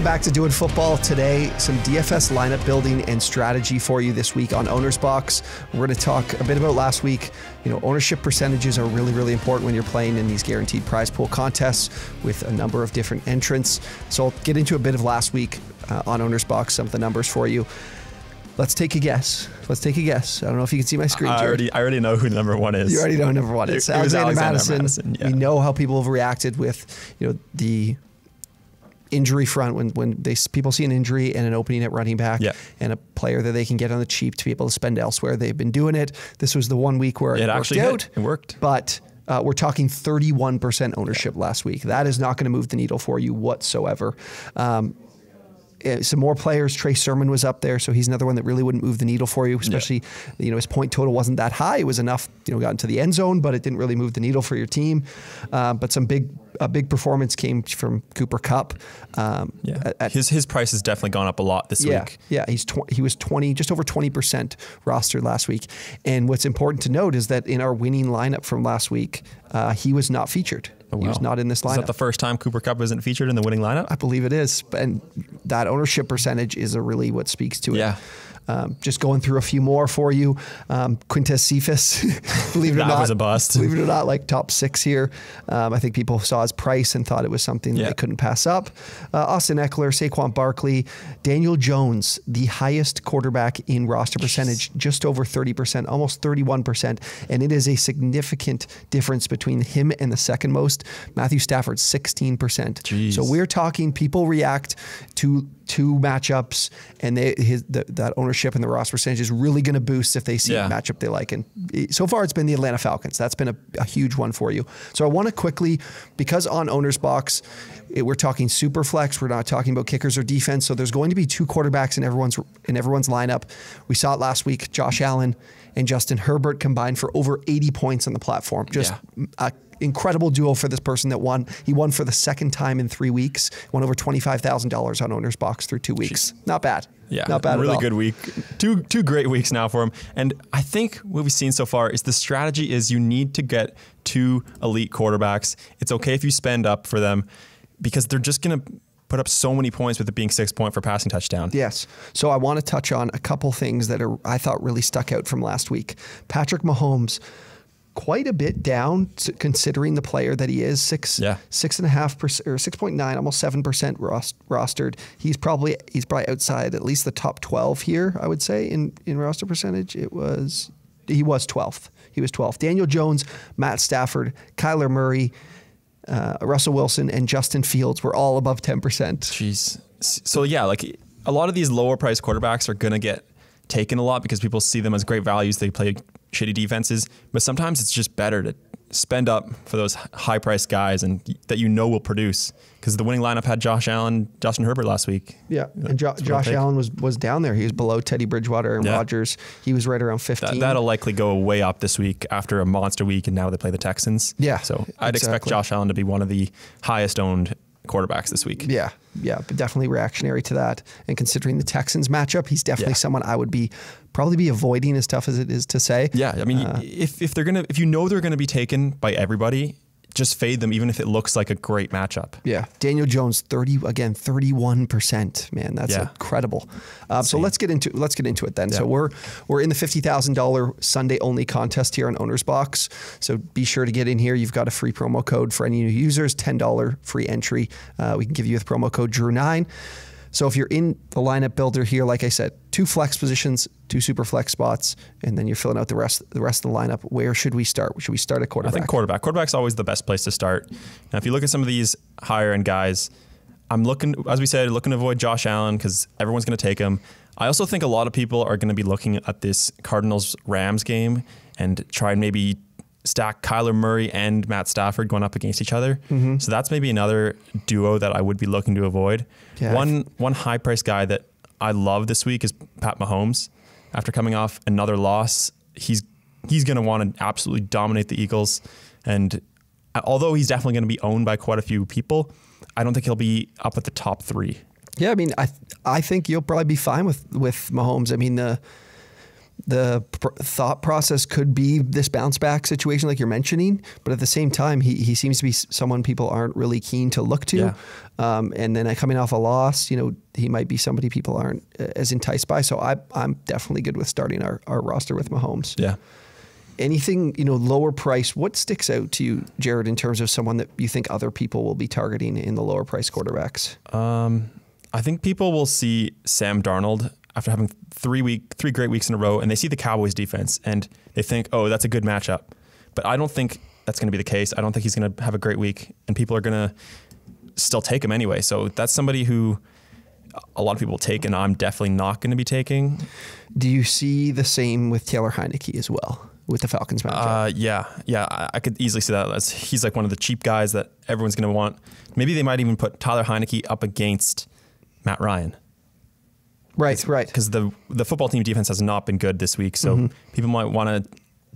back to Doing Football. Today, some DFS lineup building and strategy for you this week on OwnersBox. We're going to talk a bit about last week. You know, ownership percentages are really, really important when you're playing in these guaranteed prize pool contests with a number of different entrants. So I'll get into a bit of last week on OwnersBox, some of the numbers for you. Let's take a guess. I don't know if you can see my screen, Jared. I already know who number one is. You already know who number one is. Alexander Madison. Yeah. We know how people have reacted with, you know, the injury front when people see an injury and an opening at running back and a player that they can get on the cheap to be able to spend elsewhere. They've been doing it. This was the 1 week where it actually worked out. It worked. But we're talking 31% ownership last week. That is not going to move the needle for you whatsoever. Some more players. Trey Sermon was up there, so he's another one that really wouldn't move the needle for you, especially, you know, his point total wasn't that high. It was enough, you know, got into the end zone, but it didn't really move the needle for your team. But a big performance came from Cooper Kupp. His price has definitely gone up a lot this week. Yeah, he was just over 20% rostered last week. And what's important to note is that in our winning lineup from last week, he was not featured. Oh, wow. He was not in this lineup. Is that the first time Cooper Kupp isn't featured in the winning lineup? I believe it is. And that ownership percentage is really what speaks to it. Yeah. Just going through a few more for you. Quintez Cephas, believe it or not. That was a bust. Believe it or not, like top 6 here. I think people saw his price and thought it was something that they couldn't pass up. Austin Eckler, Saquon Barkley, Daniel Jones, the highest quarterback in roster percentage, just over 30%, almost 31%. And it is a significant difference between him and the second most, Matthew Stafford, 16%. Jeez. So we're talking people react to two matchups, and that ownership and the roster percentage is really going to boost if they see a matchup they like. And so far, it's been the Atlanta Falcons. That's been a huge one for you. So I want to quickly, because on OwnersBox, we're talking SuperFlex. We're not talking about kickers or defense. So there's going to be 2 quarterbacks in everyone's lineup. We saw it last week. Josh Allen and Justin Herbert combined for over 80 points on the platform. Just incredible duo for this person that won. He won for the second time in 3 weeks. Won over $25,000 on OwnersBox through 2 weeks. Not bad. Yeah, not bad. Really at all. Good week. Two great weeks now for him. And I think what we've seen so far is the strategy is you need to get 2 elite quarterbacks. It's okay if you spend up for them because they're just going to put up so many points with it being 6 point for passing touchdown. Yes. So I want to touch on a couple things that I thought really stuck out from last week. Patrick Mahomes, quite a bit down considering the player that he is. 6.5% or 6.9, almost 7% rostered. He's probably outside at least the top 12 here, I would say, in roster percentage. He was 12th. He was 12th. Daniel Jones, Matt Stafford, Kyler Murray, Russell Wilson, and Justin Fields were all above 10%. Jeez. So yeah, like a lot of these lower priced quarterbacks are going to get taken a lot because people see them as great values. They play shitty defenses, but sometimes it's just better to spend up for those high priced guys and that you know will produce, because the winning lineup had Josh Allen, Justin Herbert last week. Yeah, and Josh Allen was down there. He was below Teddy Bridgewater and Rodgers. He was right around 15. That'll likely go way up this week after a monster week, and now they play the Texans. Yeah, so I'd expect Josh Allen to be one of the highest owned quarterbacks this week. Yeah, but definitely reactionary to that. And considering the Texans matchup, he's definitely someone I would probably be avoiding, as tough as it is to say. Yeah, I mean, if you know they're gonna be taken by everybody, just fade them, even if it looks like a great matchup. Yeah, Daniel Jones, 31%. Man, that's incredible. So let's get into it then. Yeah. So we're in the $50,000 Sunday only contest here on OwnersBox. So be sure to get in here. You've got a free promo code for any new users, $10 free entry. We can give you with promo code Drew9. So if you're in the lineup builder here, like I said, 2 flex positions, 2 super flex spots, and then you're filling out the rest of the lineup. Where should we start? Should we start at quarterback? I think quarterback. Quarterback's always the best place to start. Now, if you look at some of these higher end guys, I'm looking, as we said, looking to avoid Josh Allen because everyone's going to take him. I also think a lot of people are going to be looking at this Cardinals-Rams game and try and maybe stack Kyler Murray and Matt Stafford going up against each other. Mm-hmm. So that's maybe another duo that I would be looking to avoid. Yeah, one high price guy that I love this week is Pat Mahomes. After coming off another loss, he's going to want to absolutely dominate the Eagles. And although he's definitely going to be owned by quite a few people, I don't think he'll be up at the top 3. Yeah, I mean, I think you'll probably be fine with Mahomes. I mean, thought process could be this bounce back situation like you're mentioning, but at the same time, he seems to be someone people aren't really keen to look to. Yeah. And then coming off a loss, he might be somebody people aren't as enticed by. So I'm definitely good with starting our roster with Mahomes. Yeah. Anything, lower price, what sticks out to you, Jared, in terms of someone that you think other people will be targeting in the lower price quarterbacks? I think people will see Sam Darnold after having 3 great weeks in a row, and they see the Cowboys defense and they think, oh, that's a good matchup. But I don't think that's going to be the case. I don't think he's going to have a great week, and people are going to still take him anyway. So that's somebody who a lot of people take, and I'm definitely not going to be taking. Do you see the same with Taylor Heineke as well with the Falcons matchup? Yeah. I could easily see that as he's like one of the cheap guys that everyone's going to want. Maybe they might even put Tyler Heineke up against Matt Ryan. Right. Because the football team defense has not been good this week, so people might want to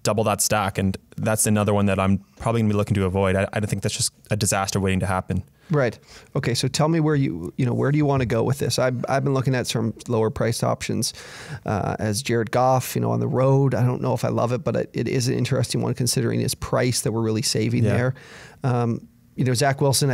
double that stack, and that's another one that I'm probably going to be looking to avoid. I don't think that's just a disaster waiting to happen. Right. Okay. So tell me where where do you want to go with this? I've been looking at some lower priced options as Jared Goff, on the road. I don't know if I love it, but it is an interesting one considering his price that we're really saving there. Zach Wilson,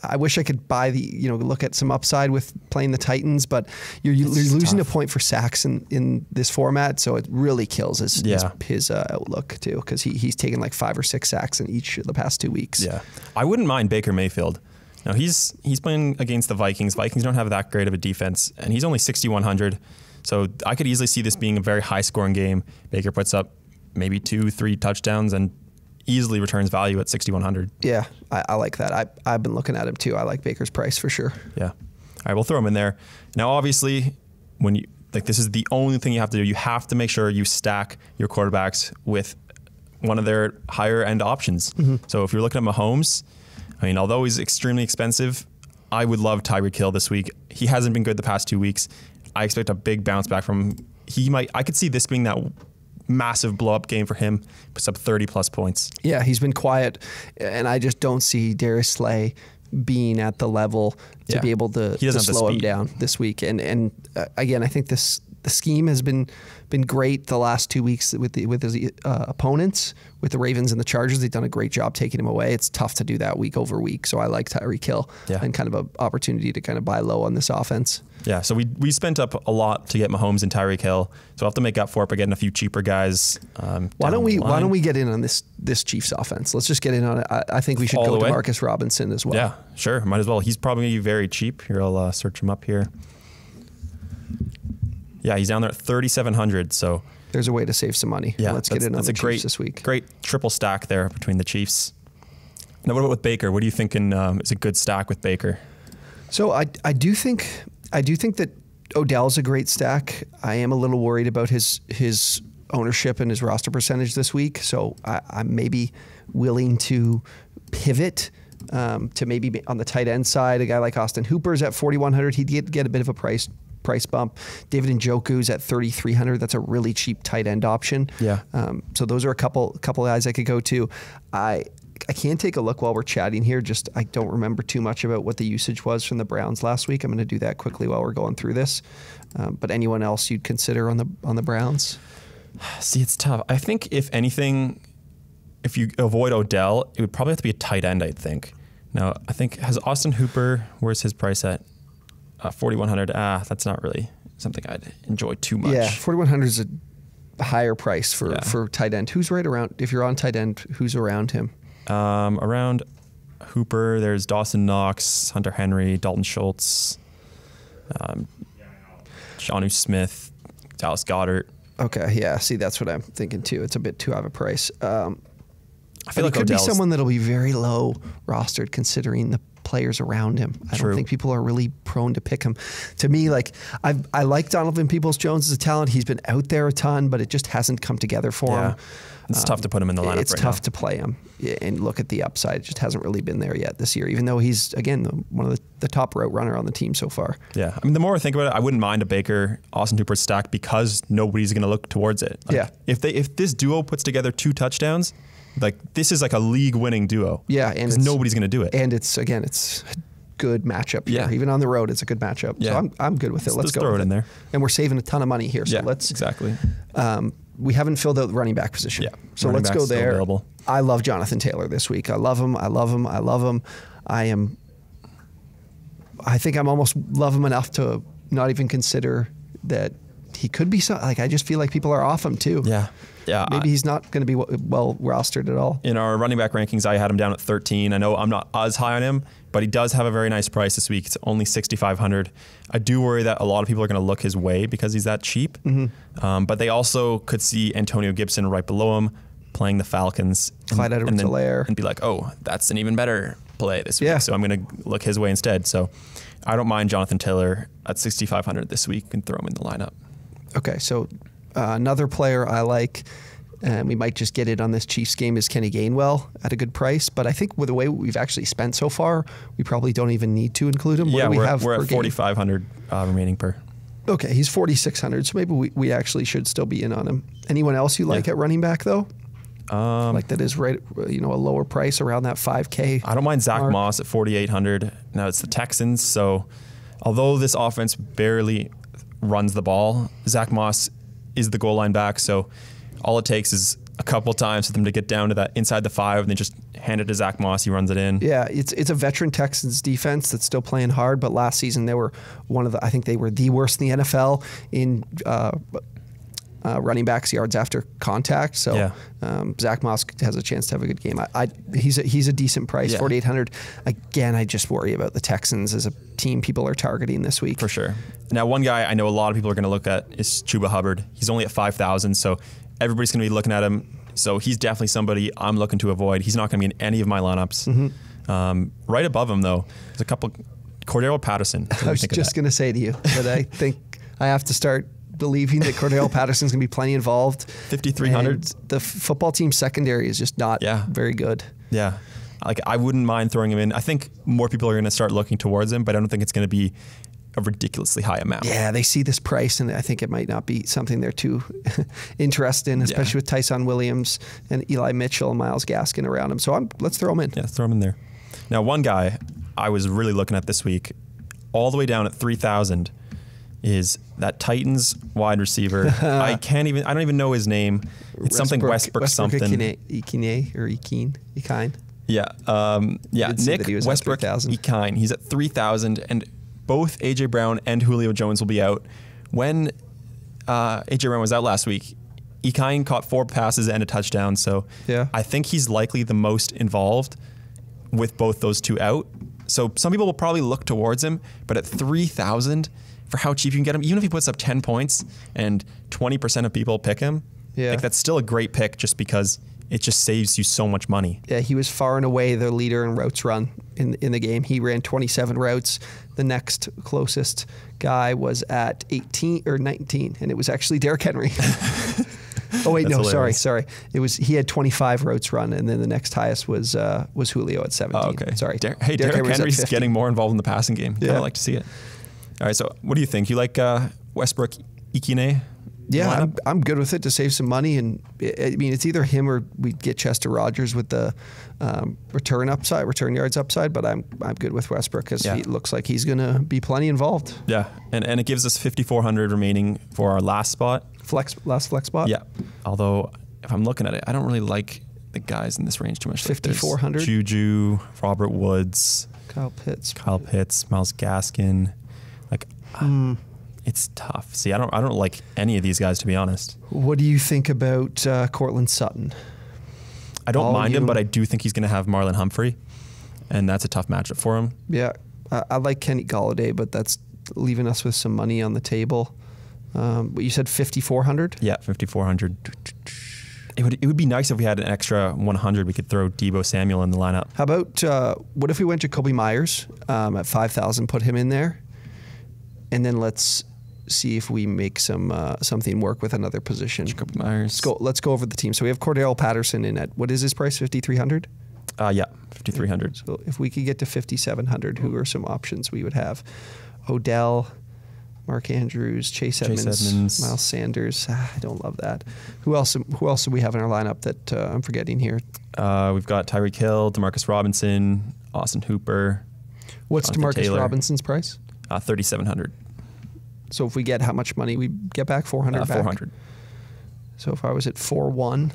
I wish I could buy look at some upside with playing the Titans, but you're losing a point for sacks in this format, so it really kills his outlook too, because he's taken like 5 or 6 sacks in each of the past 2 weeks. Yeah, I wouldn't mind Baker Mayfield. Now he's playing against the Vikings. Vikings don't have that great of a defense, and he's only 6,100, so I could easily see this being a very high scoring game. Baker puts up maybe 2-3 touchdowns and easily returns value at 6,100. Yeah, I like that. I've been looking at him too. I like Baker's price for sure. Yeah. All right, we'll throw him in there. Now, obviously, when you this is the only thing you have to do. You have to make sure you stack your quarterbacks with one of their higher end options. So if you're looking at Mahomes, although he's extremely expensive, I would love Tyreek Hill this week. He hasn't been good the past 2 weeks. I expect a big bounce back from him. I could see this being that massive blow up game for him. Puts up 30 plus points. Yeah, he's been quiet, and I just don't see Darius Slay being at the level to be able to slow him down this week. And again, I think the scheme has been great the last 2 weeks with his opponents, with the Ravens and the Chargers. They've done a great job taking him away. It's tough to do that week over week. So I like Tyreek Hill and kind of an opportunity to kind of buy low on this offense. Yeah, so we spent up a lot to get Mahomes and Tyreek Hill. So I'll have to make up for it by getting a few cheaper guys. Why don't we get in on this Chiefs offense? Let's just get in on it. I think we should go to Marcus Robinson as well. Yeah, sure. Might as well. He's probably very cheap. Here, I'll search him up here. Yeah, he's down there at 3,700. So there's a way to save some money. Yeah, let's get in on the Chiefs this week. Great triple stack there between the Chiefs. Now, what about with Baker? What are you thinking is a good stack with Baker? So I do think that Odell's a great stack. I am a little worried about his ownership and his roster percentage this week. So I'm maybe willing to pivot to maybe on the tight end side. A guy like Austin Hooper's at 4,100. He'd get a bit of a price bump. David Njoku's at 3,300. That's a really cheap tight end option. Yeah. So those are a couple guys I could go to. I can take a look while we're chatting here. I don't remember too much about what the usage was from the Browns last week. I'm going to do that quickly while we're going through this. But anyone else you'd consider on the Browns? See, it's tough. I think if anything, if you avoid Odell, it would probably have to be a tight end, I think. Now, I think, has Austin Hooper, where's his price at? 4,100. That's not really something I'd enjoy too much. Yeah, 4,100 is a higher price for tight end. Who's right around, if you're on tight end, who's around him? Around Hooper, there's Dawson Knox, Hunter Henry, Dalton Schultz, Jonnu Smith, Dallas Goedert. Okay, yeah. See, that's what I'm thinking too. It's a bit too high of a price. I feel like it could be Odell's someone that'll be very low rostered considering the players around him. I don't think people are really prone to pick him. To me, I like Donovan Peoples-Jones as a talent. He's been out there a ton, but it just hasn't come together for him. It's tough to put him in the lineup. It's tough to play him and look at the upside. It just hasn't really been there yet this year, even though he's, again, one of the top route runner on the team so far. Yeah. I mean, the more I think about it, I wouldn't mind a Baker, Austin Hooper stack because nobody's going to look towards it. If this duo puts together 2 touchdowns, this is like a league-winning duo. Yeah, and nobody's going to do it. And it's good matchup here. Even on the road, it's a good matchup. So I'm good with it. Let's go throw with it in there. And we're saving a ton of money here. So let's exactly. We haven't filled out the running back position. Yeah. So running let's go there. Available. I love Jonathan Taylor this week. I love him. I think I'm almost love him enough to not even consider that he could be I just feel like people are off him too. Yeah. Maybe he's not going to be well rostered at all. In our running back rankings, I had him down at 13. I know I'm not as high on him, but he does have a very nice price this week. It's only 6,500. I do worry that a lot of people are going to look his way because he's that cheap. But they also could see Antonio Gibson right below him playing the Falcons. Clyde Edwards-Helaire. And be like, oh, that's an even better play this week. So I'm going to look his way instead. So I don't mind Jonathan Taylor at 6,500 this week and throw him in the lineup. Okay, so another player I like, and we might just get it on this Chiefs game, is Kenny Gainwell at a good price. But I think with the way we've actually spent so far, we probably don't even need to include him. What do we have we're at 4,500 remaining per. Okay, he's 4,600, so maybe we actually should still be in on him. Anyone else you like at running back though? Like that is right, a lower price around that 5K. I don't mind Zach Moss at 4,800. Now it's the Texans, so although this offense barely runs the ball, Zach Moss is the goal line back, so all it takes is a couple times for them to get down to that inside the 5 and then just hand it to Zach Moss. He runs it in. Yeah, it's a veteran Texans defense that's still playing hard, but last season they were I think they were the worst in the NFL in running backs yards after contact. So Zach Moss has a chance to have a good game. He's a decent price, 4,800. Again, I just worry about the Texans as a team people are targeting this week. For sure. Now, one guy I know a lot of people are going to look at is Chuba Hubbard. He's only at 5,000, so everybody's going to be looking at him. So he's definitely somebody I'm looking to avoid. He's not going to be in any of my lineups. Right above him, though, there's a couple. Cordero Patterson. I was just going to say to you that I think I have to start believing that Cordero Patterson's going to be plenty involved. 5,300. The football team secondary is just not very good. Yeah. I wouldn't mind throwing him in. I think more people are going to start looking towards him, but I don't think it's going to be a ridiculously high amount. Yeah, they see this price, and I think it might not be something they're too interested in, especially with Tyson Williams and Eli Mitchell and Myles Gaskin around him. So let's throw him in. Yeah, throw him in there. Now, one guy I was really looking at this week, all the way down at 3,000, is that Titans wide receiver. I don't even know his name. It's something Westbrook something. Ekine. Yeah. Nick Westbrook Ekine. He's at 3,000, and both A.J. Brown and Julio Jones will be out. When A.J. Brown was out last week, Ekine caught 4 passes and a touchdown, so I think he's likely the most involved with both those two out. So some people will probably look towards him, but at 3,000, for how cheap you can get him, even if he puts up 10 points and 20% of people pick him, that's still a great pick just because it just saves you so much money. Yeah, he was far and away the leader in routes run in the game. He ran 27 routes. The next closest guy was at 18 or 19, and it was actually Derrick Henry. Oh wait, no, hilarious. sorry. He had 25 routes run, and then the next highest was Julio at 17. Oh, okay. Sorry. Derrick Henry's getting more involved in the passing game. Kind of like to see it. All right, so what do you think? You like Westbrook Ekine? Yeah, I'm good with it to save some money. And I mean, it's either him or we get Chester Rogers with the return yards upside. But I'm good with Westbrook because he looks like he's going to be plenty involved. Yeah, and it gives us 5,400 remaining for our last spot. Last flex spot? Yeah, although if I'm looking at it, I don't really like the guys in this range too much. 5,400? Juju, Robert Woods. Kyle Pitts, Myles Gaskin. It's tough. See, I don't like any of these guys, to be honest. What do you think about Cortland Sutton? I don't mind him, but I do think he's going to have Marlon Humphrey, and that's a tough matchup for him. Yeah, I like Kenny Golladay, but that's leaving us with some money on the table. But you said 5,400? Yeah, 5,400. It would be nice if we had an extra 100. We could throw Deebo Samuel in the lineup. How about what if we went Jacoby Myers at 5,000, put him in there, and then let's see if we make something work with another position. Jacoby Myers. Let's go over the team. So we have Cordero Patterson in at, what is his price, 5,300? Yeah, 5,300. So if we could get to 5,700, who are some options we would have? Odell, Mark Andrews, Chase Edmonds, Miles Sanders. I don't love that. Who else do we have in our lineup that I'm forgetting here? We've got Tyreek Hill, Demarcus Robinson, Austin Hooper. What's Demarcus Robinson's price? 3,700. So if we get how much money we get back? 400 back? 400. So if I was at 4-1,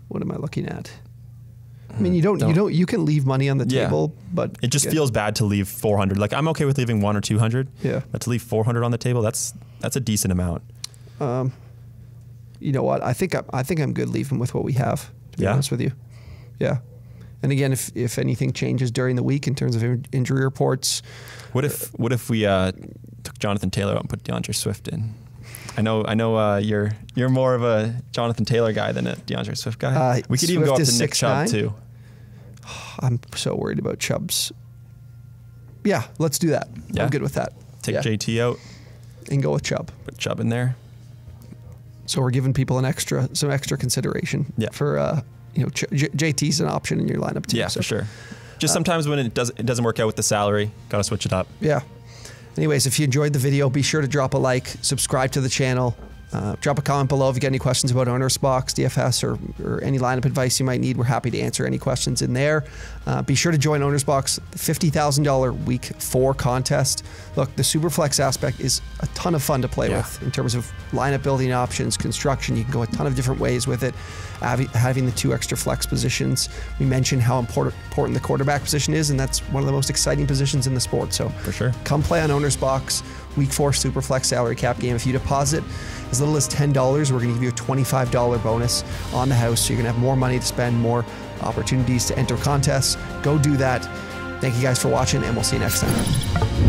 what am I looking at? I mean, you can leave money on the table, but it just feels bad to leave 400. Like I'm okay with leaving 100 or 200. Yeah. But to leave 400 on the table, that's a decent amount. You know what? I think I'm good leaving with what we have, to be honest with you. Yeah. And again, if anything changes during the week in terms of injury reports. What if we took Jonathan Taylor out and put DeAndre Swift in? I know you're more of a Jonathan Taylor guy than a DeAndre Swift guy. We could even go up to Nick Chubb too. I'm so worried about Chubb's. Yeah, let's do that. Yeah. I'm good with that. Take JT out and go with Chubb. Put Chubb in there. So we're giving people some extra consideration for JT's an option in your lineup too. Yeah, so. For sure. Just sometimes when it doesn't work out with the salary, gotta switch it up. Yeah. Anyways, if you enjoyed the video, be sure to drop a like, subscribe to the channel, drop a comment below if you got any questions about OwnersBox, DFS, or any lineup advice you might need. We're happy to answer any questions in there. Be sure to join OwnersBox, the $50,000 Week 4 contest. Look, the SuperFlex aspect is a ton of fun to play with in terms of lineup building options, construction. You can go a ton of different ways with it. Having the 2 extra flex positions. We mentioned how important the quarterback position is, and that's one of the most exciting positions in the sport. So for sure, come play on OwnersBox. Week 4 SuperFlex salary cap game. If you deposit as little as $10, we're going to give you a $25 bonus on the house. So you're going to have more money to spend, more opportunities to enter contests. Go do that. Thank you guys for watching, and we'll see you next time.